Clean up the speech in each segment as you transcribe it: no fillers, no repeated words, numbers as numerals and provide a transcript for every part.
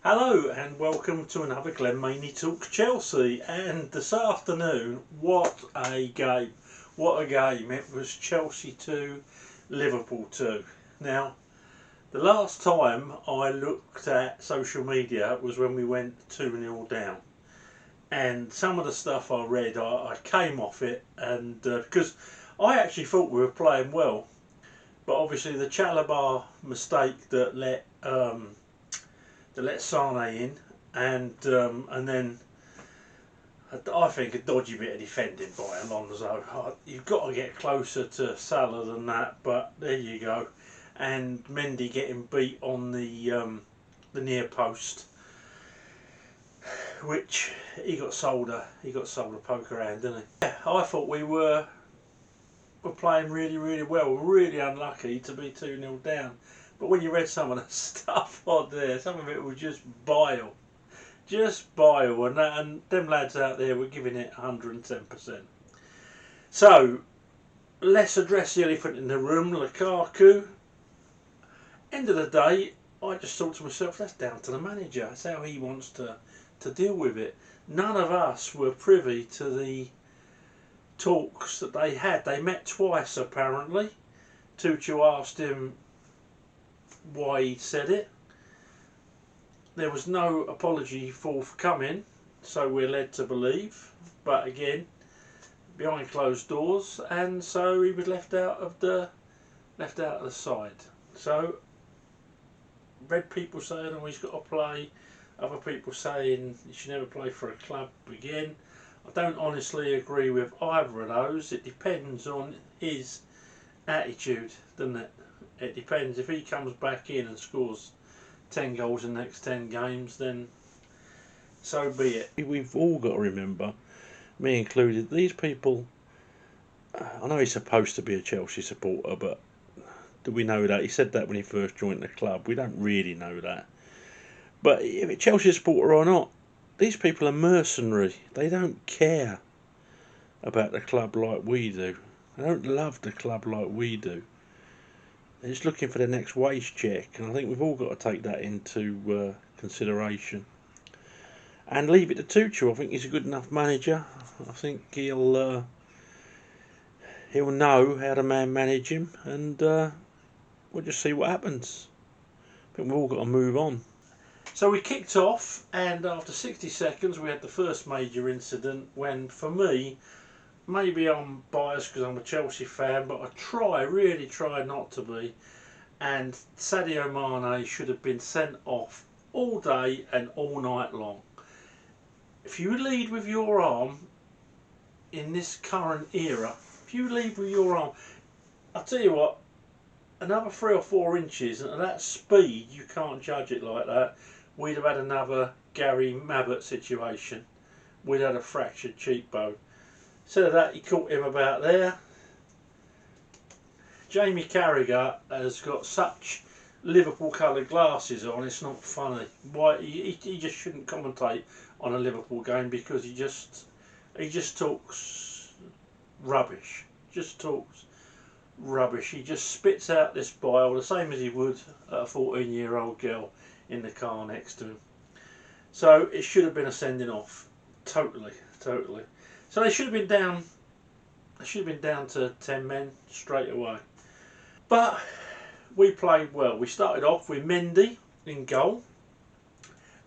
Hello and welcome to another Glenn Maney Talks Chelsea. And this afternoon, what a game! What a game! It was Chelsea 2, Liverpool 2. Now, the last time I looked at social media was when we went 2-0 down. And some of the stuff I read, I came off it, and because I actually thought we were playing well, but obviously the Carragher mistake that let Sane in, and then I think a dodgy bit of defending by Alonso. You've got to get closer to Salah than that, but there you go. And Mendy getting beat on the near post, which he got sold a poker hand, didn't he? Yeah, I thought we were playing really well. Really unlucky to be 2-0 down. But when you read some of the stuff on there, some of it was just bile. Just bile. And them lads out there were giving it 110%. So, let's address the elephant in the room, Lukaku. End of the day, I just thought to myself, that's down to the manager. That's how he wants to deal with it. None of us were privy to the talks that they had. They met twice, apparently. Tuchel asked him why he said it. There was no apology forthcoming, so we're led to believe, but again behind closed doors, and so he was left out of the side. So read people saying, oh, he's got to play, other people saying he should never play for a club again. I don't honestly agree with either of those. It depends on his attitude, doesn't it? It depends. If he comes back in and scores 10 goals in the next 10 games, then so be it. We've all got to remember, me included, these people, I know he's supposed to be a Chelsea supporter, but do we know that? He said that when he first joined the club. We don't really know that. But if it's Chelsea supporter or not, these people are mercenary. They don't care about the club like we do. They don't love the club like we do. They're just looking for the next wage check, and I think we've all got to take that into consideration. And leave it to Tuchel. I think he's a good enough manager. I think he'll know how to manage him, and we'll just see what happens. I think we've all got to move on. So we kicked off, and after 60 seconds we had the first major incident when, for me, maybe I'm biased because I'm a Chelsea fan, but I really try not to be. And Sadio Mane should have been sent off all day and all night long. If you lead with your arm in this current era, I'll tell you what, another 3 or 4 inches, and at that speed, you can't judge it like that. We'd have had another Gary Mabbott situation. We'd had a fractured cheekbone. Instead of that, he caught him about there. Jamie Carragher has got such Liverpool coloured glasses on, it's not funny. Why he just shouldn't commentate on a Liverpool game, because he just talks rubbish. He just spits out this bile the same as he would a 14-year-old girl in the car next to him. So it should have been a sending off. Totally. So they should have been down. They should have been down to 10 men straight away. But we played well. We started off with Mendy in goal,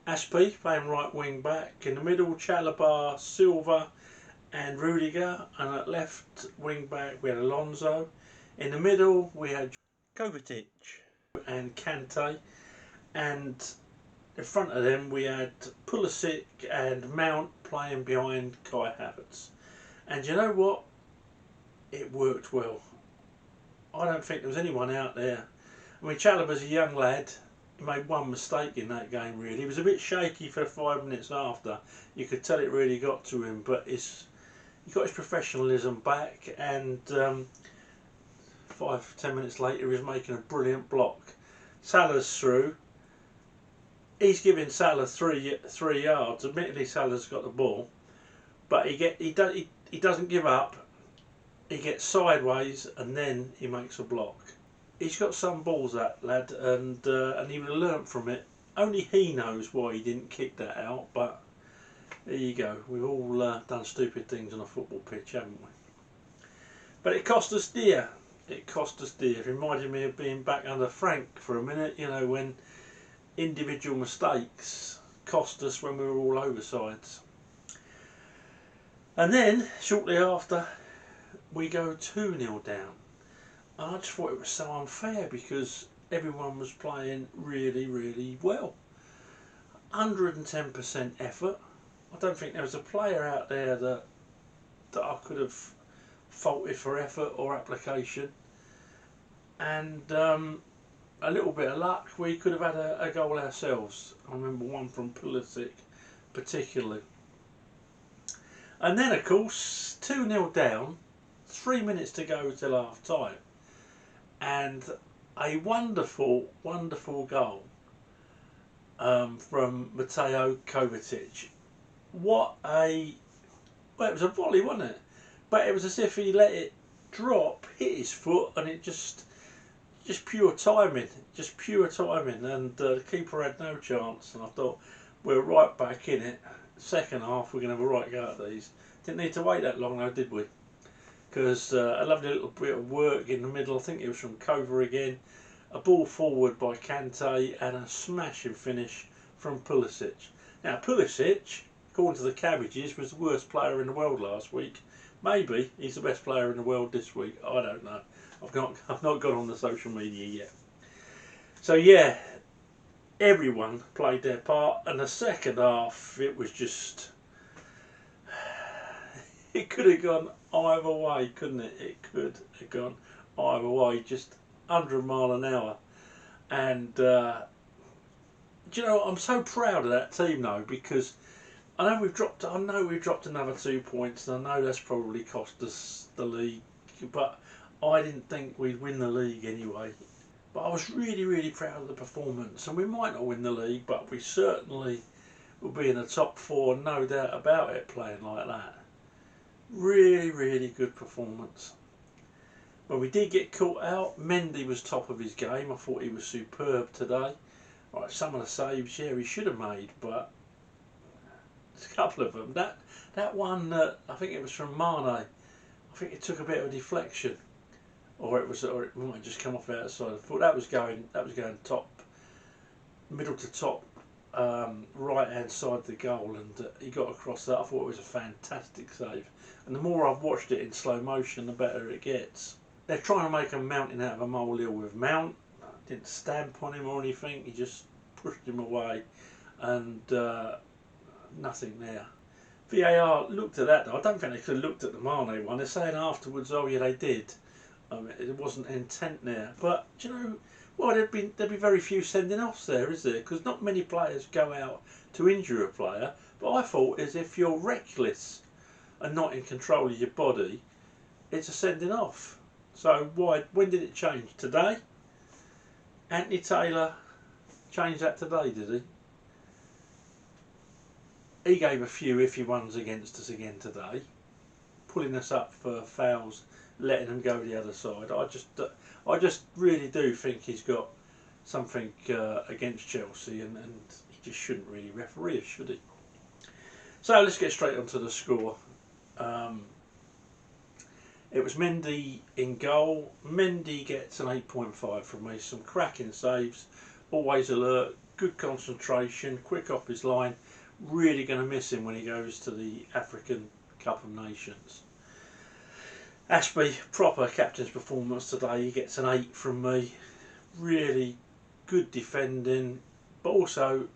Aspie playing right wing back, in the middle Chalobah, Silva and Rudiger, and at left wing back we had Alonso. In the middle we had Kovacic and Kante, and in front of them we had Pulisic and Mount playing behind Kai Havertz. And you know what? It worked well. I don't think there was anyone out there. I mean, Chalobah's a young lad. He made one mistake in that game, really. He was a bit shaky for 5 minutes after. You could tell it really got to him, but he got his professionalism back, and 5-10 minutes later he was making a brilliant block. Salah's through. He's giving Salah three yards. Admittedly, Salah's got the ball, but he doesn't give up. He gets sideways and then he makes a block. He's got some balls, that lad, and he would have learnt from it Only he knows why he didn't kick that out, but there you go. We've all done stupid things on a football pitch, haven't we? But it cost us dear. It cost us dear. It reminded me of being back under Frank for a minute, you know, when individual mistakes cost us when we were all oversides. And then, shortly after, we go 2-0 down. And I just thought it was so unfair because everyone was playing really, really well. 110% effort. I don't think there was a player out there that I could have faulted for effort or application. And a little bit of luck, we could have had a goal ourselves. I remember one from Pulisic particularly. And then of course 2-0 down, 3 minutes to go till half time, and a wonderful, wonderful goal from Mateo Kovacic. Well, it was a volley, wasn't it? But it was as if he let it drop, hit his foot, and it just pure timing, and the keeper had no chance. And I thought, we're right back in it. Second half, we're going to have a right go at these. Didn't need to wait that long though, did we? Because a lovely little bit of work in the middle. I think it was from Carragher again. A ball forward by Kante and a smashing finish from Pulisic. Now Pulisic, according to the Cabbages, was the worst player in the world last week. Maybe he's the best player in the world this week. I don't know. I've not got on the social media yet. So yeah, everyone played their part, and the second half it was just, it could have gone either way, couldn't it? It could have gone either way, just 100 mile an hour. And do you know what? I'm so proud of that team though, because I know we've dropped another 2 points, and I know that's probably cost us the league, but I didn't think we'd win the league anyway. But I was really, really proud of the performance, and we might not win the league, but we certainly will be in the top 4, no doubt about it, playing like that. Really, really good performance. When we did get caught out, Mendy was top of his game. I thought he was superb today. Right, some of the saves, yeah, he should have made, but there's a couple of them. That one, I think it was from Mane. I think it took a bit of a deflection, or it might just come off the outside. I thought that was going top, middle to top, right hand side of the goal, and he got across that. I thought it was a fantastic save. And the more I've watched it in slow motion, the better it gets. They're trying to make a mountain out of a molehill with Mount. Didn't stamp on him or anything. He just pushed him away, and nothing there. VAR looked at that though. I don't think they could have looked at the Mane one. They're saying afterwards, oh yeah, they did. It wasn't intent there. But do you know, well, there'd be very few sending offs there, is there? Because not many players go out to injure a player. But I thought, as if you're reckless and not in control of your body, it's a sending off. So why? When did it change? Today? Anthony Taylor changed that today, did he? He gave a few iffy ones against us again today, pulling us up for fouls, letting them go the other side. I just really do think he's got something against Chelsea, and he just shouldn't really referee us, should he? So let's get straight onto the score. It was Mendy in goal. Mendy gets an 8.5 from me. Some cracking saves, always alert, good concentration, quick off his line. Really going to miss him when he goes to the African Cup of Nations. Ashby, proper captain's performance today. He gets an 8 from me. Really good defending, but also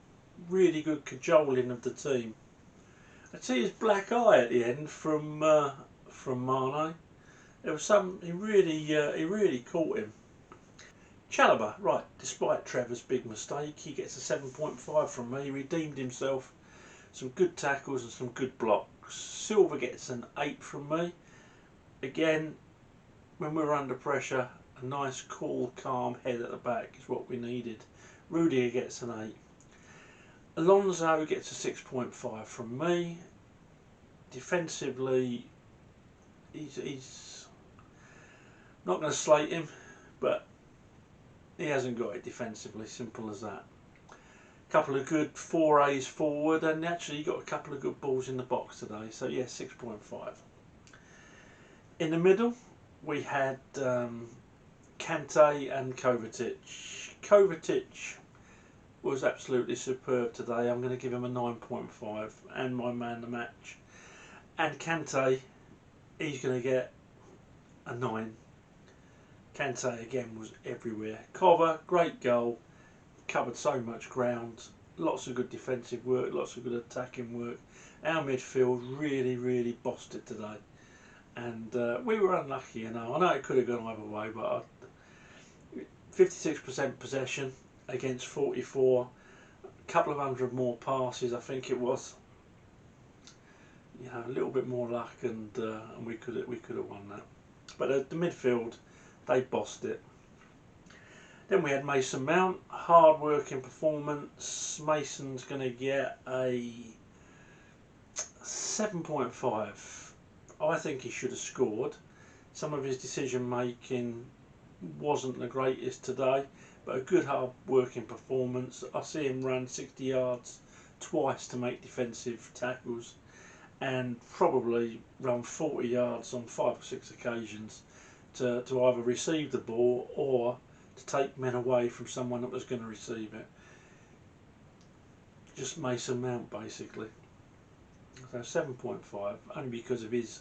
really good cajoling of the team. I see his black eye at the end from Mane. There was he really caught him. Chalobah, right, despite Trevor's big mistake, he gets a 7.5 from me. He redeemed himself. Some good tackles and some good blocks. Silva gets an 8 from me. Again, when we were under pressure, a nice, cool, calm head at the back is what we needed. Rudiger gets an 8. Alonso gets a 6.5 from me. Defensively, he's not going to slate him, but he hasn't got it defensively, simple as that. couple of good forays forward, and actually got a couple of good balls in the box today. So yeah, 6.5. In the middle, we had Kante and Kovacic. Kovacic was absolutely superb today. I'm going to give him a 9.5 and my man the match. And Kante, he's going to get a 9. Kante again was everywhere. Cover, great goal, covered so much ground, lots of good defensive work, lots of good attacking work. Our midfield really bossed it today, and we were unlucky, you know. I know it could have gone either way, but 56% possession against 44, a couple of hundred more passes, I think it was. You know, a little bit more luck, and we could have won that. But the midfield, they bossed it. Then we had Mason Mount, hard working performance. Mason's going to get a 7.5. I think he should have scored. Some of his decision making wasn't the greatest today, but a good hard working performance. I see him run 60 yards twice to make defensive tackles, and probably run 40 yards on 5 or 6 occasions to either receive the ball or to take men away from someone that was going to receive it. Just Mason Mount basically. So 7.5, only because of his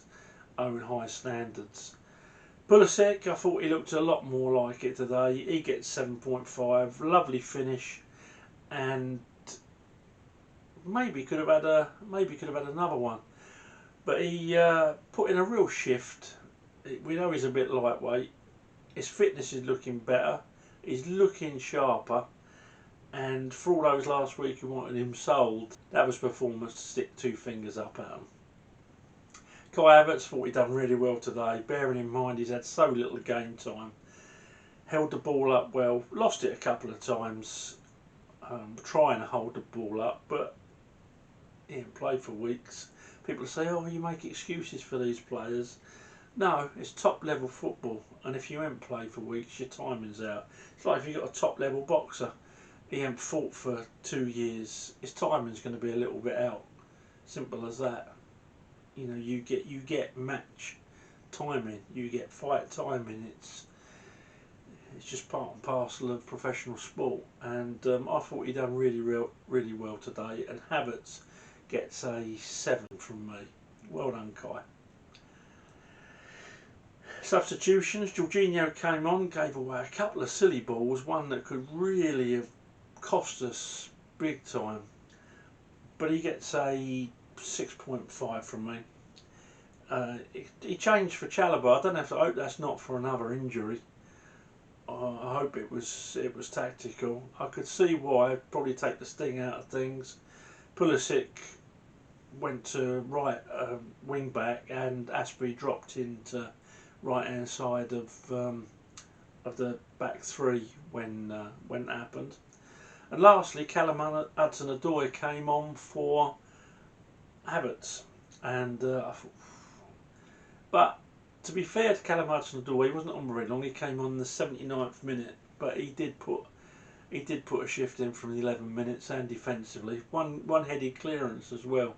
own high standards. Pulisic, I thought he looked a lot more like it today. He gets 7.5, lovely finish, and maybe could have had another one. But he put in a real shift. We know he's a bit lightweight. His fitness is looking better. He's looking sharper. And for all those last week who wanted him sold, that was performance to stick 2 fingers up at him. Kai Havertz thought he'd done really well today, bearing in mind he's had so little game time. Held the ball up well, lost it a couple of times, trying to hold the ball up, but he didn't play for weeks. People say, oh, you make excuses for these players. No, it's top level football, and if you haven't played for weeks, your timing's out. It's like if you've got a top level boxer, he hasn't fought for 2 years, his timing's going to be a little bit out. Simple as that. You know, you get match timing, you get fight timing. It's just part and parcel of professional sport, and I thought he done really well today. And Havertz gets a 7 from me. Well done, Kai. Substitutions. Jorginho came on, gave away a couple of silly balls, one that could really have cost us big time, but he gets a 6.5 from me. He changed for Chalobah. I hope that's not for another injury. I hope it was tactical. I could see why. Probably take the sting out of things. Pulisic went to right wing back, and Asprey dropped into right hand side of the back 3 when it happened. And lastly, Callum Hudson-Odoi came on for Havertz, and I thought, but to be fair to Callum Hudson-Odoi, he wasn't on very long. He came on the 79th minute, but he did put a shift in from the 11 minutes, and defensively, one headed clearance as well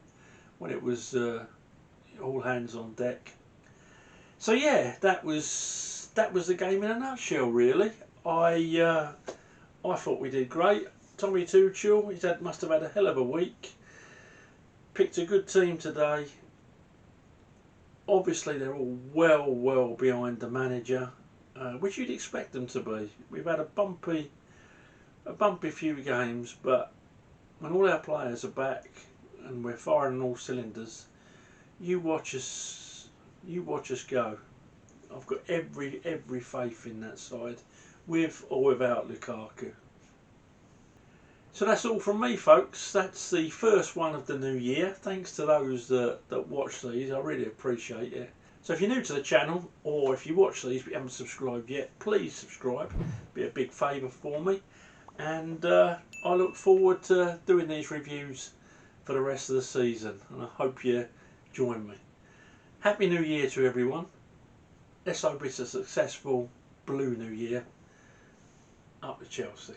when it was all hands on deck. So yeah, that was the game in a nutshell, really. I thought we did great. Tommy Tuchel, must have had a hell of a week. Picked a good team today. Obviously, they're all well behind the manager, which you'd expect them to be. We've had a bumpy few games, but when all our players are back and we're firing on all cylinders, you watch us go. I've got every faith in that side, with or without Lukaku. So that's all from me, folks. That's the first one of the new year. Thanks to those that watch these. I really appreciate it. So if you're new to the channel, or if you watch these but you haven't subscribed yet, please subscribe. Be a big favour for me. And I look forward to doing these reviews for the rest of the season. And I hope you join me. Happy New Year to everyone. Let's hope it's a successful Blue New Year. Up to Chelsea.